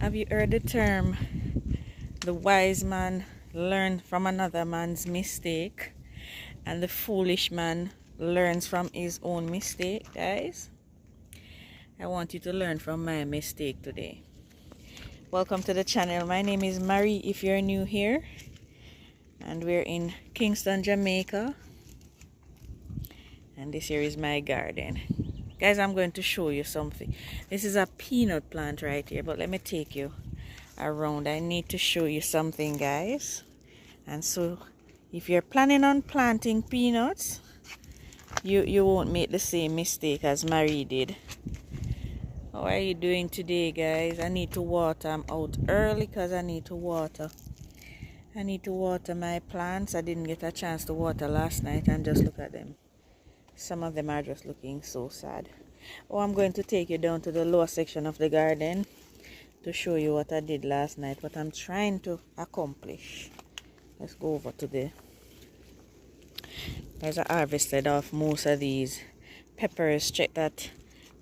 Have you heard the term, the wise man learns from another man's mistake and the foolish man learns from his own mistake, guys? I want you to learn from my mistake today. Welcome to the channel. My name is Marie if you're new here. And we're in Kingston, Jamaica. And this here is my garden. Guys, I'm going to show you something. This is a peanut plant right here, but let me take you around. I need to show you something, guys. And so if you're planning on planting peanuts, you won't make the same mistake as Marie did. How are you doing today, guys? I need to water. I'm out early because I need to water. I need to water my plants. I didn't get a chance to water last night, and just look at them. Some of them are just looking so sad. Oh, I'm going to take you down to the lower section of the garden to show you what I did last night, what I'm trying to accomplish. Let's go over to the... Guys, I harvested off most of these peppers. Check that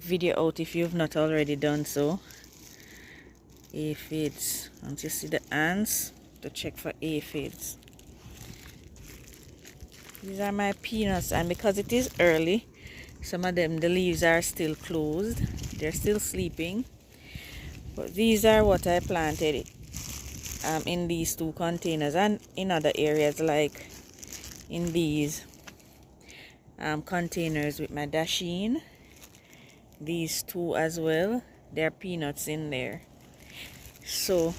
video out if you've not already done so. Aphids. Once you see the ants, to check for aphids. These are my peanuts, and because it is early, some of them, the leaves are still closed. They're still sleeping. But these are what I planted in these two containers and in other areas, like in these containers with my dasheen. These two as well. There are peanuts in there. So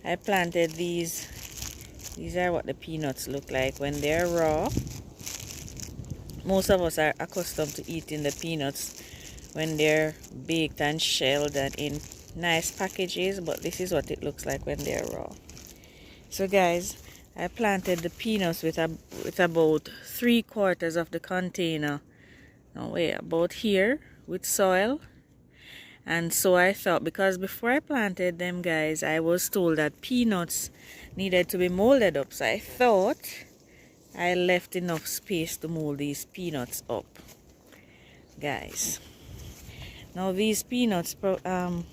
I planted these. These are what the peanuts look like when they're raw. Most of us are accustomed to eating the peanuts when they're baked and shelled and in nice packages, but this is what it looks like when they're raw. So guys, I planted the peanuts with about 3/4 of the container. No, wait, about here with soil. And so I thought, because before I planted them, guys, I was told that peanuts needed to be molded up. So I thought I left enough space to mold these peanuts up, guys. Now these peanuts put out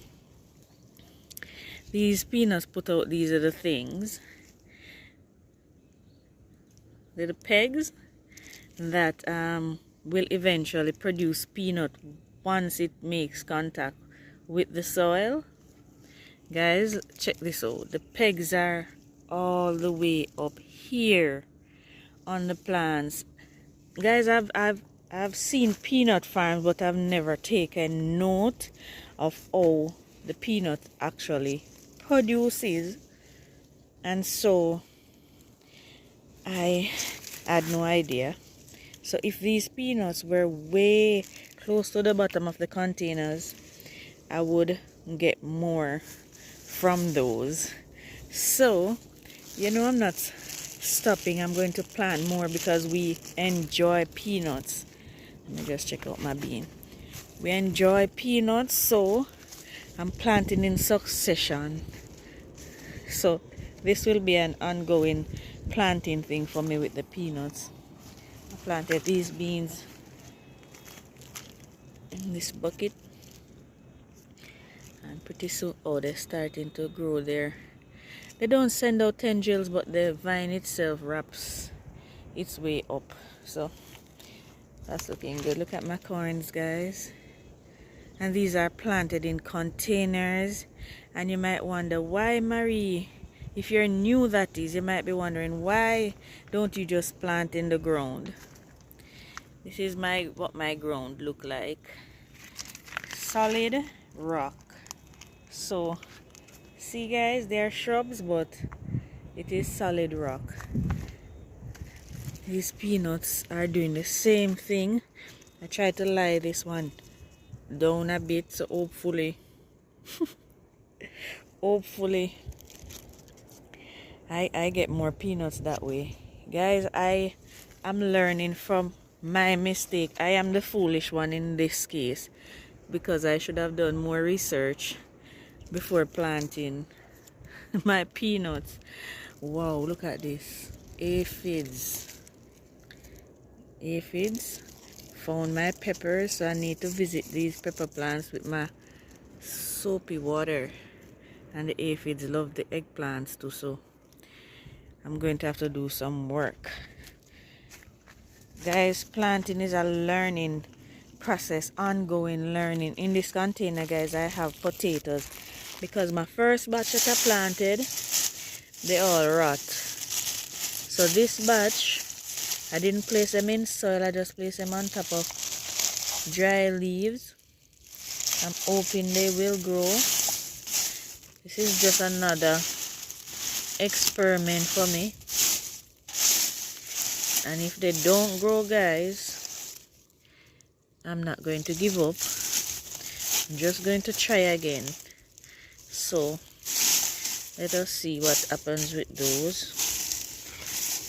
these are the things, little pegs that will eventually produce peanut once it makes contact with the soil. Guys, check this out. The pegs are all the way up here on the plants. Guys, I've seen peanut farms, but I've never taken note of how the peanut actually produces, and so I had no idea. So if these peanuts were way close to the bottom of the containers, I would get more from those. So, you know, I'm not stopping. I'm going to plant more because we enjoy peanuts. Let me just check out my bean. We enjoy peanuts, so I'm planting in succession. So this will be an ongoing planting thing for me with the peanuts. I planted these beans in this bucket, and pretty soon, oh, they're starting to grow there. They don't send out tendrils, but the vine itself wraps its way up. So that's looking good. Look at my corns, guys. And these are planted in containers. And you might wonder, why, Marie? If you're new, that is, you might be wondering, why don't you just plant in the ground? This is what my ground look like. Solid rock. So see, guys, they are shrubs, but it is solid rock. These peanuts are doing the same thing. I tried to lie this one down a bit, so hopefully I get more peanuts that way. Guys, I am learning from my mistake. I am the foolish one in this case, because I should have done more research before planting my peanuts. Wow, look at this. Aphids. Found my peppers, so I need to visit these pepper plants with my soapy water and the aphids love the eggplants too, so I'm going to have to do some work. Guys, planting is a learning process, ongoing learning. In this container, guys, I have potatoes because my first batch that I planted, they all rot. So this batch, I didn't place them in soil, I just placed them on top of dry leaves. I'm hoping they will grow. This is just another experiment for me. And if they don't grow, guys, I'm not going to give up. I'm just going to try again. So let us see what happens with those.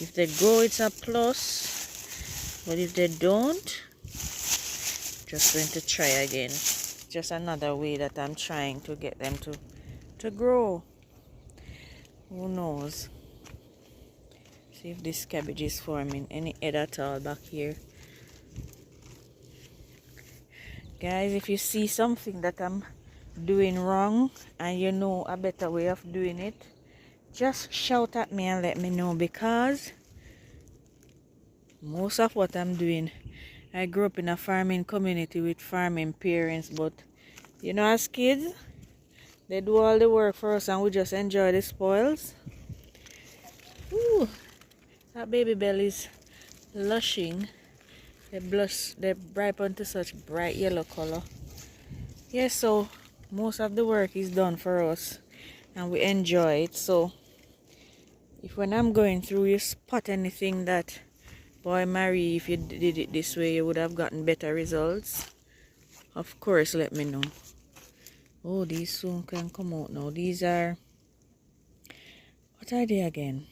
If they grow, it's a plus, but if they don't, just going to try again. Just another way that I'm trying to get them to grow. Who knows? See if this cabbage is forming any head at all back here. Guys, if you see something that I'm doing wrong and you know a better way of doing it, just shout at me and let me know, because most of what I'm doing, I grew up in a farming community with farming parents, but you know, as kids, they do all the work for us and we just enjoy the spoils. Ooh, that baby bell is lushing. They ripen to such bright yellow color. Yeah, so most of the work is done for us and we enjoy it. So if when I'm going through you spot anything that, boy Marie, if you did it this way you would have gotten better results, of course let me know. Oh, these soon can come out now. These are, what are they again?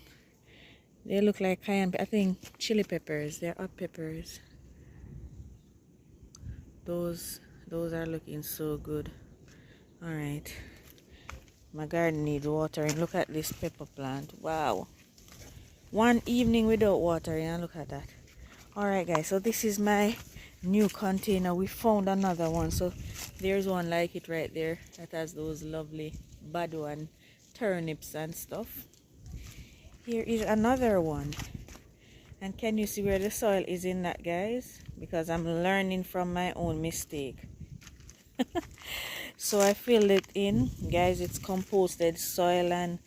They look like cayenne, I think chili peppers. They're hot peppers. Those are looking so good. All right, my garden needs watering. Look at this pepper plant. Wow, one evening without watering, and look at that. All right, guys, so this is my new container. We found another one, so there's one like it right there that has those lovely bado and turnips and stuff. Here is another one, and can you see where the soil is in that, guys? Because I'm learning from my own mistake. So I filled it in, guys. It's composted soil and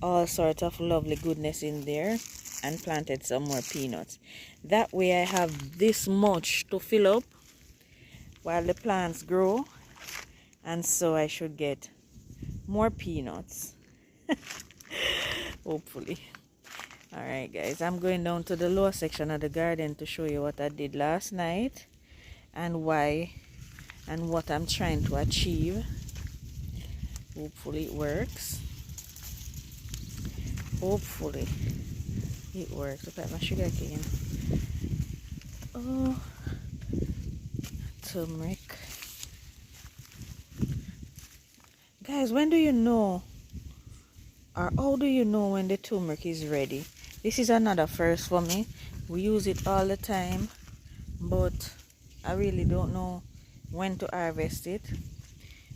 all sorts of lovely goodness in there, and planted some more peanuts. That way I have this much to fill up while the plants grow, and so I should get more peanuts. Hopefully. All right, guys, I'm going down to the lower section of the garden to show you what I did last night and why and what I'm trying to achieve. Hopefully it works. Hopefully it works. Look at my sugar cane. Oh, turmeric. Guys, when do you know, or how do you know when the turmeric is ready? This is another first for me. We use it all the time, but I really don't know when to harvest it.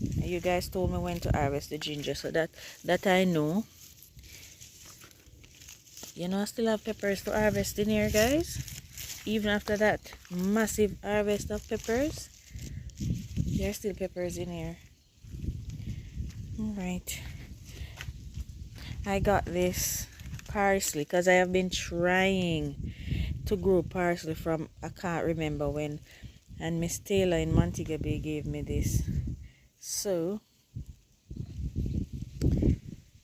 You guys told me when to harvest the ginger, so that I know. You know, I still have peppers to harvest in here, guys. Even after that massive harvest of peppers, there are still peppers in here. All right, I got this parsley because I have been trying to grow parsley from, I can't remember when, and Miss Taylor in Montego Bay gave me this. So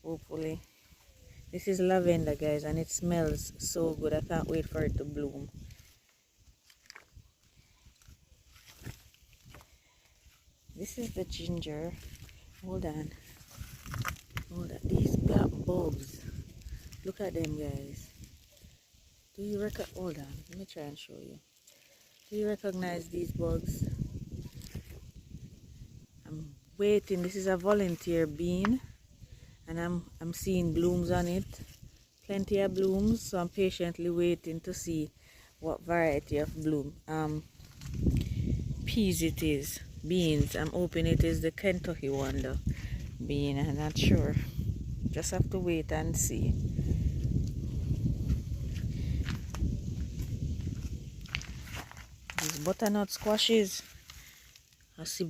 hopefully, this is lavender, guys, and it smells so good. I can't wait for it to bloom. This is the ginger. Hold on. Hold on. These black bulbs. Look at them, guys. Do you recognize? Hold on. Let me try and show you. Do you recognize these bugs? I'm waiting. This is a volunteer bean, and I'm seeing blooms on it. Plenty of blooms, so I'm patiently waiting to see what variety of peas it is. Beans. I'm hoping it is the Kentucky one though. bean. I'm not sure. Just have to wait and see. These butternut squashes, I see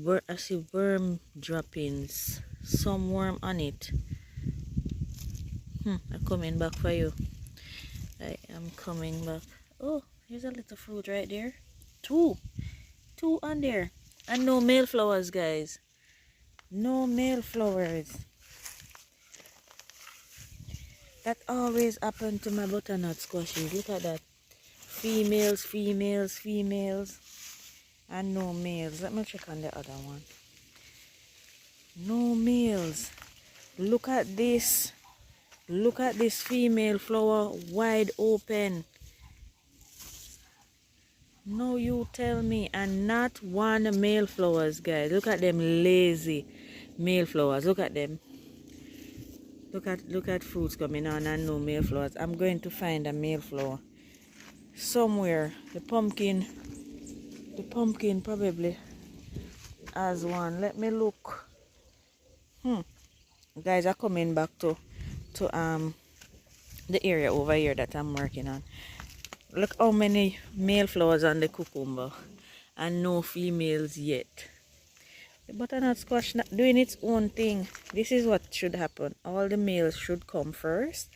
worm droppings. Some worm on it. I'm coming back for you. I am coming back. Oh, here's a little fruit right there. Two on there. And no male flowers, guys. No male flowers. That always happened to my butternut squashes. Look at that. Females, females, females. And no males. Let me check on the other one. No males. Look at this. Look at this female flower wide open. No, you tell me. And not one male flowers, guys. Look at them lazy male flowers. Look at them. Look at fruits coming on and no male flowers. I'm going to find a male flower somewhere. The pumpkin probably has one. Let me look. Guys are coming back to the area over here that I'm working on. Look how many male flowers on the cucumber and no females yet. The butternut squash not doing its own thing. This is what should happen. All the males should come first,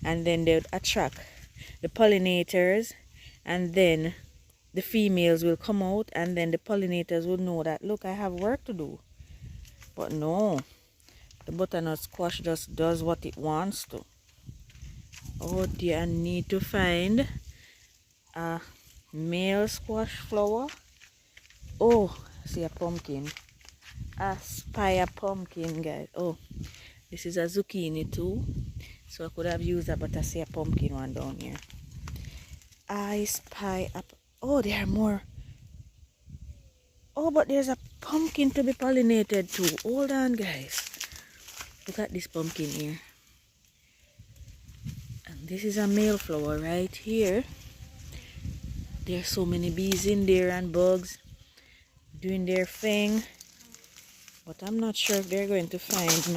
and then they would attract the pollinators, and then the females will come out, and then the pollinators will know that, look, I have work to do. But no, the butternut squash just does what it wants to. Oh dear, I need to find a male squash flower. Oh, I see a pumpkin. I spy a pumpkin, guys. Oh, this is a zucchini too. So I could have used that, but I see a pumpkin one down here. I spy a... Oh, there are more. Oh, but there's a pumpkin to be pollinated too. Hold on, guys. Look at this pumpkin here. And this is a male flower right here. There's so many bees in there and bugs doing their thing. But I'm not sure if they're going to find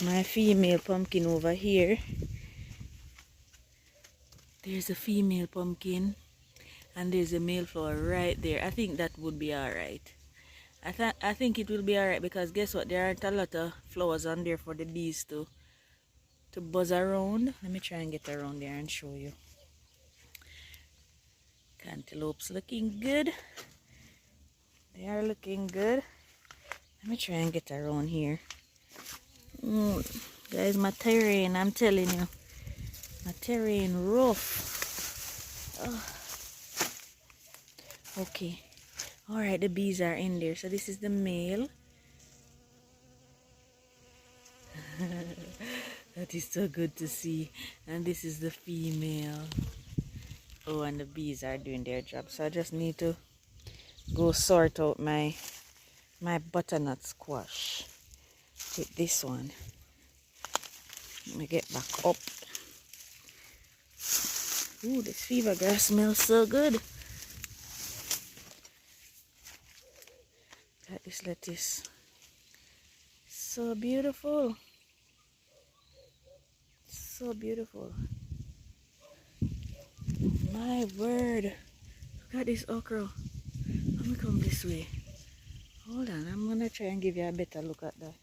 my female pumpkin over here. There's a female pumpkin and there's a male flower right there. I think that would be alright. I think it will be alright, because guess what? There aren't a lot of flowers on there for the bees to buzz around. Let me try and get around there and show you. Cantaloupes looking good. They are looking good. Let me try and get around here. Guys, my terrain, I'm telling you. My terrain rough. Oh. Okay. Alright, the bees are in there. So this is the male. That is so good to see. And this is the female. Oh, and the bees are doing their job. So I just need to go sort out my butternut squash with this one. Let me get back up. Ooh, this fever grass smells so good. Got this lettuce. So beautiful. So beautiful. My word. Look at this okra. Let me come this way. Hold on, I'm gonna try and give you a better look at that.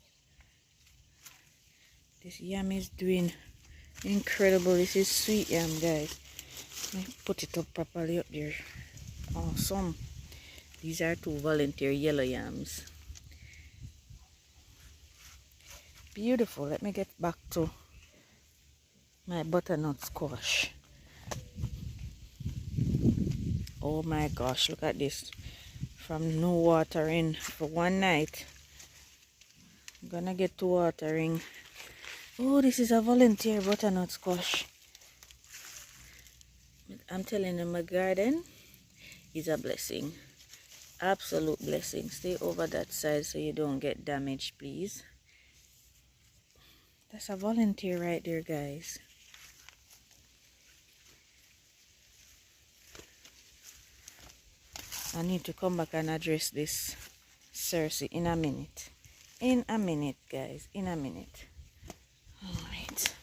This yam is doing incredible. This is sweet yam, guys. Let me put it up properly up there. Awesome. These are two volunteer yellow yams. Beautiful. Let me get back to my butternut squash. Oh my gosh, look at this. From no watering for one night, I'm gonna get to watering. Oh, this is a volunteer butternut squash. I'm telling you, my garden is a blessing. Absolute blessing. Stay over that side so you don't get damaged, please. That's a volunteer right there, guys. I need to come back and address this Cersei in a minute. In a minute, guys. In a minute. Alright.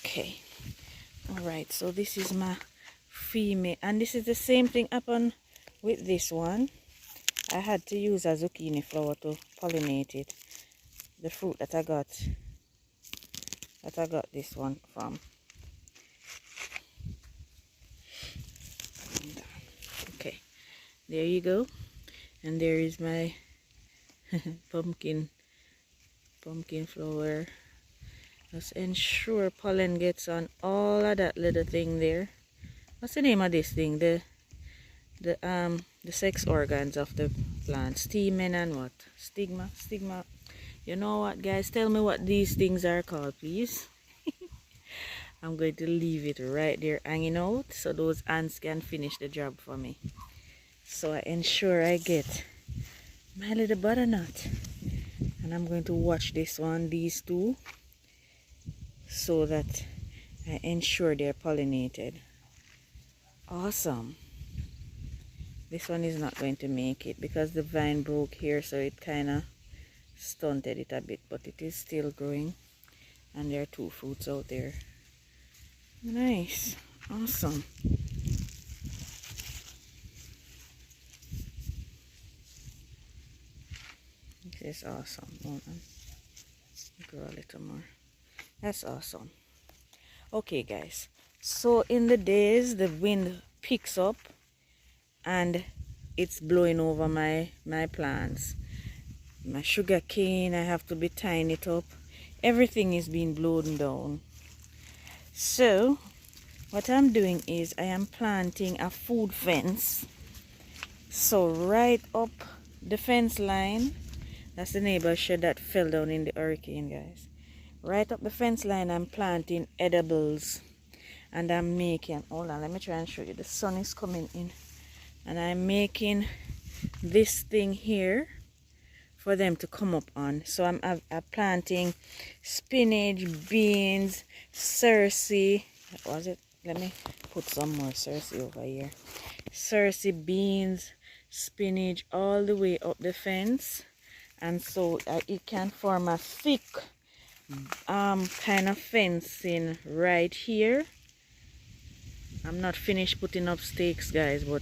Okay. Alright, so this is my female. And this is the same thing happened with this one. I had to use a zucchini flower to pollinate it. The fruit that I got this one from. Okay, there you go. And there is my pumpkin flower. Just ensure pollen gets on all of that little thing there. What's the name of this thing? The sex organs of the plant. Stamen and what? Stigma. You know what, guys? Tell me what these things are called, please. I'm going to leave it right there hanging out so those ants can finish the job for me. So I ensure I get my little butternut. And I'm going to watch this one, these two, so that I ensure they're pollinated. Awesome. This one is not going to make it because the vine broke here, so it kind of stunted it a bit, but it is still growing. And there are 2 fruits out there. Nice. Awesome. This is awesome. Hold on. Grow a little more. That's awesome. Okay, guys. So in the days the wind picks up and it's blowing over my plants. My sugar cane, I have to be tying it up. Everything is being blown down. So what I'm doing is I am planting a food fence. So right up the fence line, that's the neighbor's shed that fell down in the hurricane, guys. Right up the fence line, I'm planting edibles. And I'm making, hold on, let me try and show you. The sun is coming in. And I'm making this thing here for them to come up on. So I'm planting spinach, beans, Cersei. What was it? Let me put some more Cersei over here. Cersei, beans, spinach, all the way up the fence. And so it can form a thick kind of fencing right here. I'm not finished putting up stakes, guys, but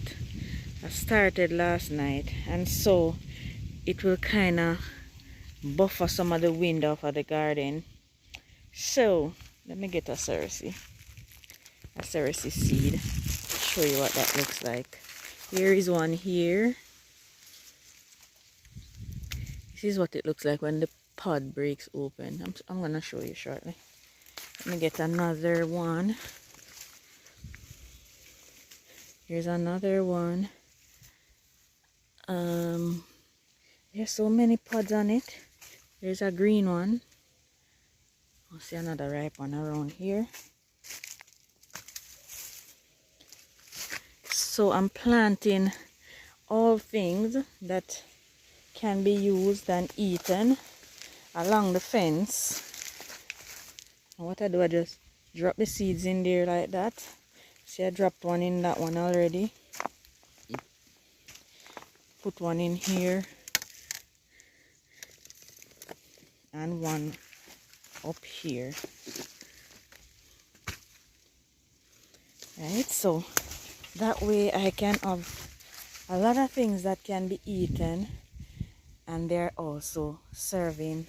I started last night, and so it will kind of buffer some of the wind off of the garden. So let me get a Cersei seed, show you what that looks like. Here is one here. This is what it looks like when the pod breaks open. I'm gonna show you shortly. Let me get another one. Here's another one. There's so many pods on it. There's a green one. I'll see another ripe one around here. So I'm planting all things that can be used and eaten along the fence. And what I do, I just drop the seeds in there like that. See, I dropped one in that one already. Put one in here. And one up here. Right, so that way I can have a lot of things that can be eaten, and they're also serving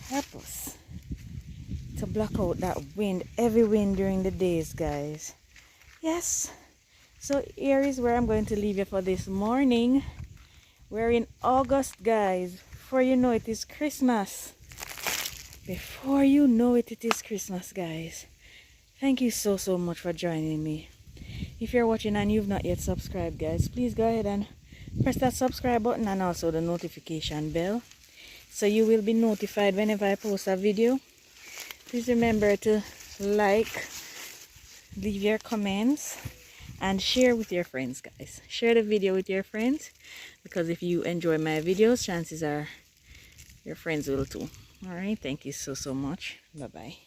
purpose to block out that wind, heavy wind during the days, guys. Yes, so here is where I'm going to leave you for this morning. We're in August, guys. Before you know it is Christmas. Before you know it, it is Christmas, guys. Thank you so much for joining me. If you're watching and you've not yet subscribed, guys, please go ahead and press that subscribe button and also the notification bell, so you will be notified whenever I post a video. Please remember to like, leave your comments, and share with your friends, guys. Share the video with your friends, because if you enjoy my videos, chances are your friends will too. Alright, thank you so much. Bye bye.